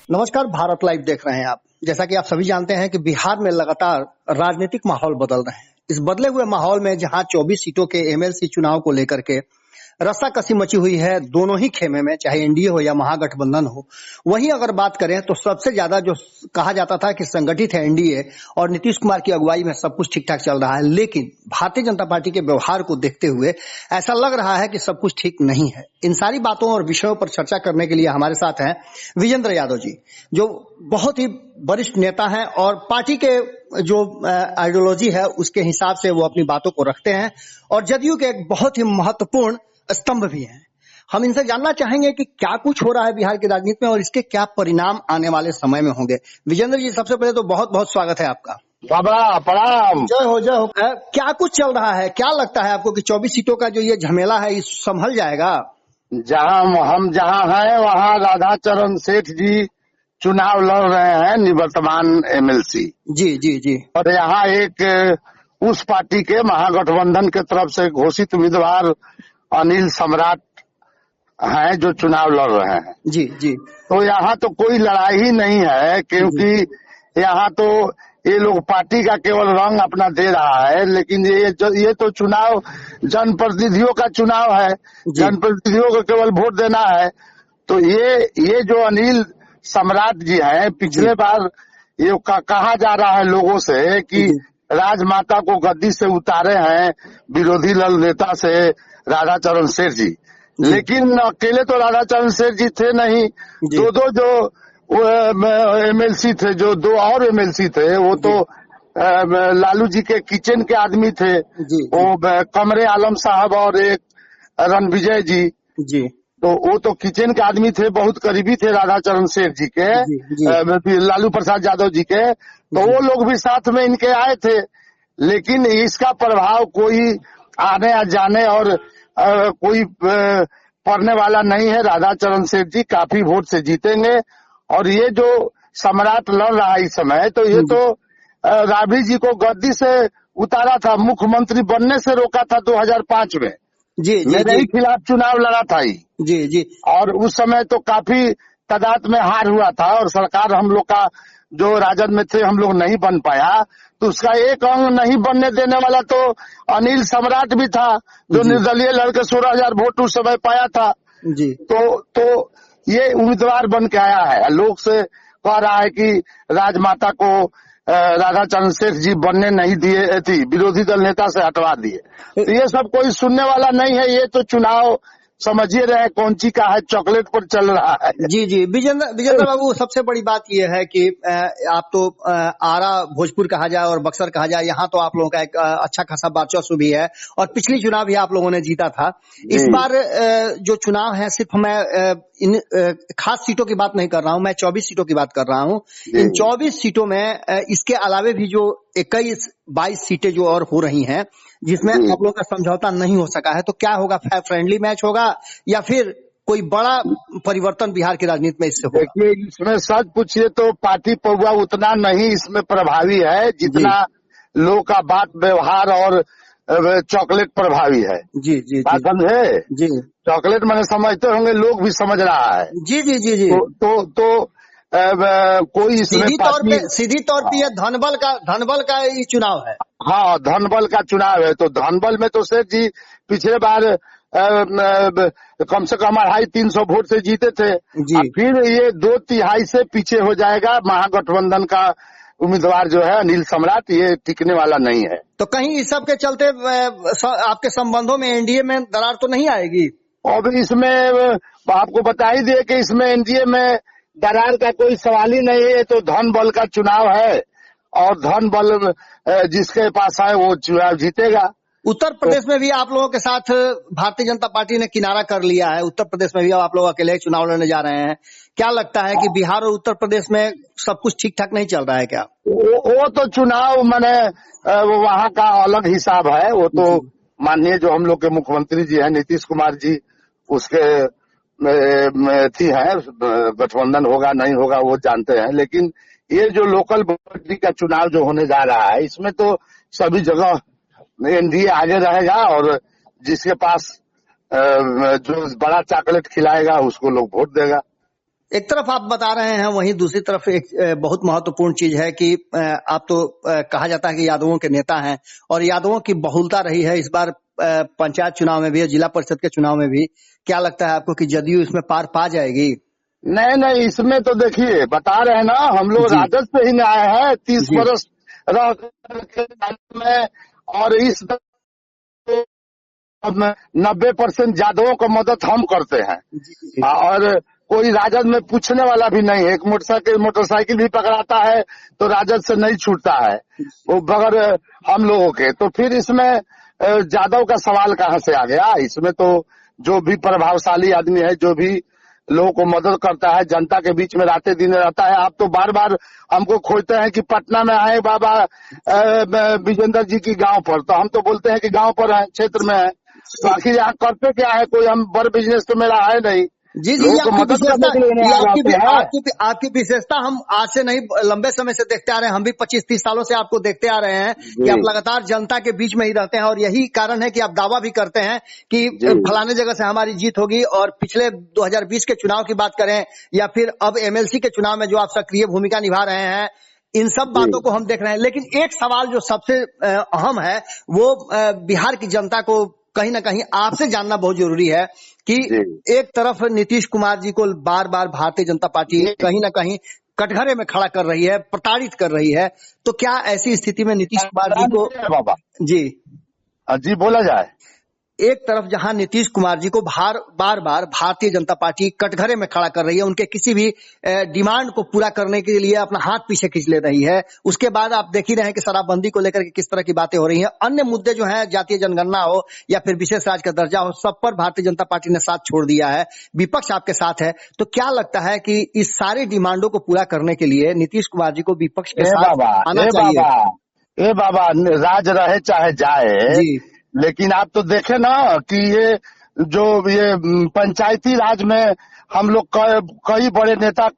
नमस्कार, भारत लाइव देख रहे हैं आप। जैसा कि आप सभी जानते हैं कि बिहार में लगातार राजनीतिक माहौल बदल रहे हैं। इस बदले हुए माहौल में जहां 24 सीटों के एमएलसी चुनाव को लेकर के रस्साकसी मची हुई है दोनों ही खेमे में, चाहे एनडीए हो या महागठबंधन हो। वहीं अगर बात करें तो सबसे ज्यादा जो कहा जाता था कि संगठित है एनडीए और नीतीश कुमार की अगुवाई में सब कुछ ठीक ठाक चल रहा है, लेकिन भारतीय जनता पार्टी के व्यवहार को देखते हुए ऐसा लग रहा है कि सब कुछ ठीक नहीं है। इन सारी बातों और विषयों पर चर्चा करने के लिए हमारे साथ हैं विजेंद्र यादव जी, जो बहुत ही वरिष्ठ नेता हैं और पार्टी के जो आइडियोलॉजी है उसके हिसाब से वो अपनी बातों को रखते हैं और जदयू के एक बहुत ही महत्वपूर्ण स्तंभ भी हैं। हम इनसे जानना चाहेंगे कि क्या कुछ हो रहा है बिहार की राजनीति में और इसके क्या परिणाम आने वाले समय में होंगे। विजेंद्र जी, सबसे पहले तो बहुत बहुत स्वागत है आपका। प्रणाम। जय हो जय हो। क्या कुछ चल रहा है, क्या लगता है आपको कि 24 सीटों का जो ये झमेला है इस संभल जाएगा? हम जहाँ हैं वहाँ राधाचरण सेठ जी चुनाव लड़ रहे हैं, निवर्तमान एमएलसी। जी जी जी। और यहाँ एक उस पार्टी के महागठबंधन के तरफ से घोषित उम्मीदवार अनिल सम्राट हैं जो चुनाव लड़ रहे हैं। जी जी। तो यहाँ तो कोई लड़ाई ही नहीं है, क्योंकि यहाँ तो ये लोग पार्टी का केवल रंग अपना दे रहा है, लेकिन ये तो चुनाव जनप्रतिनिधियों का चुनाव है, जनप्रतिनिधियों को केवल वोट देना है। तो ये जो अनिल सम्राट जी हैं, पिछले बार ये कहा जा रहा है लोगों से कि राजमाता को गद्दी से उतारे हैं विरोधी दल नेता से राधाचरण सेठ जी, लेकिन अकेले तो राधाचरण सेठ जी थे नहीं, दो जो एमएलसी थे, जो दो और एमएलसी थे, वो तो लालू जी के किचन के आदमी थे, वो कमरे आलम साहब और एक रणविजय जी। तो वो तो किचन के आदमी थे, बहुत करीबी थे राधाचरण सेठ जी के, लालू प्रसाद यादव जी के। तो वो लोग भी साथ में इनके आए थे, लेकिन इसका प्रभाव कोई आने या जाने और कोई पड़ने वाला नहीं है। राधाचरण सेठ जी काफी वोट से जीतेंगे। और ये जो सम्राट लड़ रहा है इस समय, तो ये तो राबड़ी जी को गद्दी से उतारा था, मुख्यमंत्री बनने से रोका था 2005 में। मेरे ही खिलाफ चुनाव लड़ा था जी। और उस समय तो काफी तादाद में हार हुआ था और सरकार हम लोग का जो राजद में थे हम लोग नहीं बन पाया। तो उसका एक अंग नहीं बनने देने वाला तो अनिल सम्राट भी था, जो निर्दलीय लड़के 16,000 वोट उस समय पाया था जी। तो ये उम्मीदवार बन के आया है, लोग से कह रहा है कि राजमाता को राधाचरण सेठ जी बनने नहीं दिए थी, विरोधी दल नेता से हटवा दिए। तो ये सब कोई सुनने वाला नहीं है। ये तो चुनाव समझिए रहे कौन सी का है, चॉकलेट पर चल रहा है। जी। विजेंद्र बाबू, सबसे बड़ी बात यह है कि आप तो आरा भोजपुर कहा जाए और बक्सर कहा जाए, यहाँ तो आप लोगों का एक अच्छा खासा वर्चस्व भी है और पिछली चुनाव भी आप लोगों ने जीता था। इस बार जो चुनाव है, सिर्फ मैं इन खास सीटों की बात नहीं कर रहा हूँ, मैं 24 सीटों की बात कर रहा हूँ। इन 24 सीटों में इसके अलावे भी जो 21-22 सीटें जो और हो रही हैं, जिसमें आप लोगों का समझौता नहीं हो सका है, तो क्या होगा? फ्रेंडली मैच होगा या फिर कोई बड़ा परिवर्तन बिहार की राजनीति में इससे होगा? देखिए, इसमें सच पूछिए तो पार्टी पौवा उतना नहीं इसमें प्रभावी है जितना लोग का बात व्यवहार और चॉकलेट प्रभावी है। जी बात समझे जी। चॉकलेट मैंने समझते होंगे, लोग भी समझ रहा है। जी। तो कोई इसमें सीधी तौर पे ये धनबल का ये चुनाव है। हाँ, धनबल का चुनाव है। तो धनबल में तो सेठ जी पिछले बार कम से कम 250-300 वोट से जीते थे। फिर ये 2/3 से पीछे हो जाएगा। महागठबंधन का उम्मीदवार जो है अनिल सम्राट, ये टिकने वाला नहीं है। तो कहीं इस सब के चलते आपके संबंधों में एनडीए में दरार तो नहीं आएगी? और इसमें आपको बता ही दिए कि इसमें एनडीए में दरार का कोई सवाल ही नहीं है। तो धन बल का चुनाव है और धन बल जिसके पास है वो चुनाव जीतेगा। उत्तर प्रदेश में भी आप लोगों के साथ भारतीय जनता पार्टी ने किनारा कर लिया है। उत्तर प्रदेश में भी अब आप लोग अकेले चुनाव लड़ने जा रहे हैं। क्या लगता है कि बिहार और उत्तर प्रदेश में सब कुछ ठीक ठाक नहीं चल रहा है क्या? वो तो चुनाव माने वहाँ का अलग हिसाब है। वो तो माननीय जो हम लोग के मुख्यमंत्री जी हैं नीतीश कुमार जी, उसके थी है, गठबंधन होगा नहीं होगा वो जानते हैं। लेकिन ये जो लोकल बॉडी का चुनाव जो होने जा रहा है, इसमें तो सभी जगह एनडीए आगे रहेगा और जिसके पास जो बड़ा चॉकलेट खिलाएगा उसको लोग वोट देगा। एक तरफ आप बता रहे हैं, वहीं दूसरी तरफ एक बहुत महत्वपूर्ण चीज है कि आप तो कहा जाता है कि यादवों के नेता हैं और यादवों की बहुलता रही है इस बार पंचायत चुनाव में भी और जिला परिषद के चुनाव में भी। क्या लगता है आपको कि जदयू इसमें पार पा जाएगी? नहीं नहीं, इसमें तो देखिए बता रहे हैं ना, हम लोग राजद से ही आए हैं 30 वर्ष रह में, और इस 90% यादवों को मदद हम करते हैं और कोई राजद में पूछने वाला भी नहीं है। एक मोटरसाइकिल भी पकड़ाता है तो राजद से नहीं छूटता है वो बगैर हम लोगों के। तो फिर इसमें यादव का सवाल कहाँ से आ गया? इसमें तो जो भी प्रभावशाली आदमी है, जो भी लोगों को मदद करता है, जनता के बीच में रातें दिन रहता है। आप तो बार बार हमको खोजते हैं कि पटना में आए बाबा विजेंद्र जी की गांव पर, तो हम तो बोलते हैं कि गांव पर है, क्षेत्र में है, तो आखिर यहाँ करते क्या है? कोई हम बड़ बिजनेस तो मेरा है नहीं। जी जी, आपकी विशेषता हम आज से नहीं, लंबे समय से देखते आ रहे हैं। हम भी 25-30 सालों से आपको देखते आ रहे हैं कि आप लगातार जनता के बीच में ही रहते हैं और यही कारण है कि आप दावा भी करते हैं कि फलाने जगह से हमारी जीत होगी। और पिछले 2020 के चुनाव की बात करें या फिर अब एमएलसी के चुनाव में जो आप सक्रिय भूमिका निभा रहे हैं, इन सब बातों को हम देख रहे हैं। लेकिन एक सवाल जो सबसे अहम है वो बिहार की जनता को कहीं ना कहीं आपसे जानना बहुत जरूरी है कि एक तरफ नीतीश कुमार जी को बार बार भारतीय जनता पार्टी कहीं ना कहीं कटघरे में खड़ा कर रही है, प्रताड़ित कर रही है, तो क्या ऐसी स्थिति में नीतीश कुमार जी को जी बोला जाए? एक तरफ जहां नीतीश कुमार जी को बार बार भारतीय जनता पार्टी कटघरे में खड़ा कर रही है, उनके किसी भी डिमांड को पूरा करने के लिए अपना हाथ पीछे खींच ले रही है। उसके बाद आप देख ही रहे हैं कि शराबबंदी को लेकर के किस तरह की बातें हो रही हैं। अन्य मुद्दे जो हैं, जातीय जनगणना हो या फिर विशेष राज्य का दर्जा हो, सब पर भारतीय जनता पार्टी ने साथ छोड़ दिया है, विपक्ष आपके साथ है। तो क्या लगता है कि इस सारी डिमांडों को पूरा करने के लिए नीतीश कुमार जी को विपक्ष के साथ आना चाहिए? बाबा राज रहे चाहे जाए, लेकिन आप तो देखे ना कि ये जो ये पंचायती राज में हम लोग कई बड़े नेता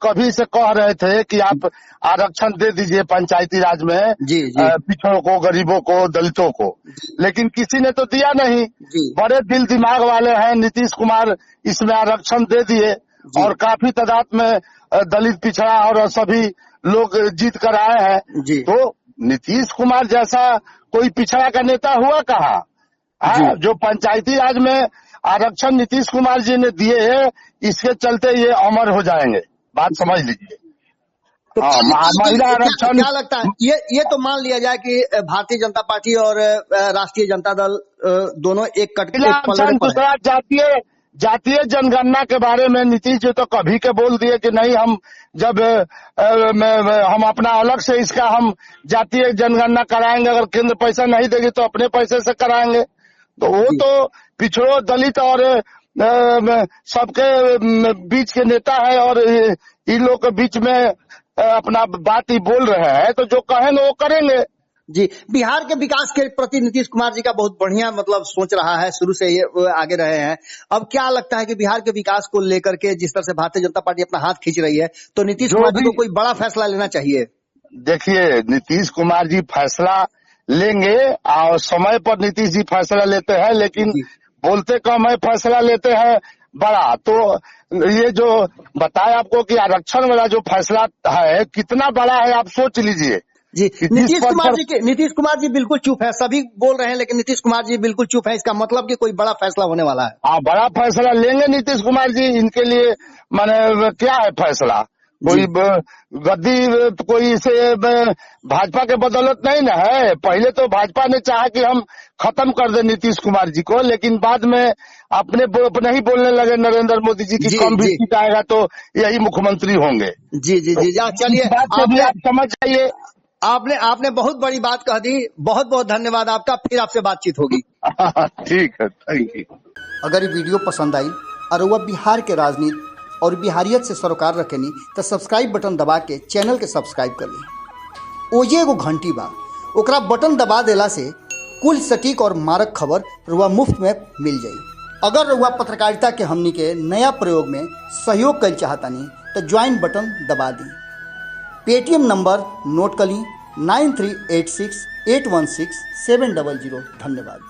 कभी से कह रहे थे कि आप आरक्षण दे दीजिए पंचायती राज में पिछड़ों को, गरीबों को, दलितों को, लेकिन किसी ने तो दिया नहीं। बड़े दिल दिमाग वाले हैं नीतीश कुमार, इसमें आरक्षण दे दिए और काफी तादाद में दलित, पिछड़ा और सभी लोग जीत कर आए हैं। तो नीतीश कुमार जैसा कोई पिछड़ा का नेता हुआ कहाँ? जो पंचायती राज में आरक्षण नीतीश कुमार जी ने दिए है, इसके चलते ये अमर हो जाएंगे, बात समझ लीजिए। तो महिला आरक्षण क्या लगता है? ये तो मान लिया जाए कि भारतीय जनता पार्टी और राष्ट्रीय जनता दल दोनों एक दूसरा जातीय जनगणना के बारे में नीतीश जी तो कभी के बोल दिए कि नहीं, हम जब हम अपना अलग से इसका हम जातीय जनगणना कराएंगे, अगर केंद्र पैसा नहीं देगी तो अपने पैसे से कराएंगे। तो वो तो पिछड़ों, दलित और सबके बीच के नेता है और इन लोग के बीच में अपना बात ही बोल रहे हैं, तो जो कहेंगे वो करेंगे। जी, बिहार के विकास के प्रति नीतीश कुमार जी का बहुत बढ़िया सोच रहा है, शुरू से ये आगे रहे हैं। अब क्या लगता है कि बिहार के विकास को लेकर के जिस तरह से भारतीय जनता पार्टी अपना हाथ खींच रही है, तो नीतीश कुमार जी को कोई बड़ा फैसला लेना चाहिए? देखिए, नीतीश कुमार जी फैसला लेंगे और समय पर नीतीश जी फैसला लेते हैं, लेकिन बोलते कम है, फैसला लेते हैं बड़ा। तो ये जो बताया आपको कि आरक्षण वाला जो फैसला है कितना बड़ा है, आप सोच लीजिए। जी, नीतीश कुमार जी बिल्कुल चुप है, सभी बोल रहे हैं लेकिन नीतीश कुमार जी बिल्कुल चुप है। इसका मतलब कि कोई बड़ा फैसला होने वाला है। हाँ, बड़ा फैसला लेंगे नीतीश कुमार जी। इनके लिए माने क्या है फैसला? कोई गद्दी कोई इसे भाजपा के बदौलत नहीं ना है। पहले तो भाजपा ने चाहा कि हम खत्म कर दे नीतीश कुमार जी को, लेकिन बाद में अपने ही बोलने लगे नरेंद्र मोदी जी की कम भी सीट आएगा तो यही मुख्यमंत्री होंगे। जी जी जी, चलिए आप समझ जाइए। आपने बहुत बड़ी बात कह दी। बहुत बहुत धन्यवाद आपका, फिर आपसे बातचीत होगी। ठीक है, थैंक यू। अगर ये वीडियो पसंद आई और वह बिहार के राजनीति और बिहारियत से सरोकार रखेनी तो सब्सक्राइब बटन दबा के चैनल के सब्सक्राइब कर ली। ओजे एगो घंटी बा, ओकरा बटन दबा देला से कुल सटीक और मारक खबर रुआ मुफ्त में मिल जाई। अगर रुआ पत्रकारिता के हमनी के नया प्रयोग में सहयोग कर चाहतानी तो ज्वाइन बटन दबा दी। पेटीएम नंबर नोट कर ली 9386816700। धन्यवाद।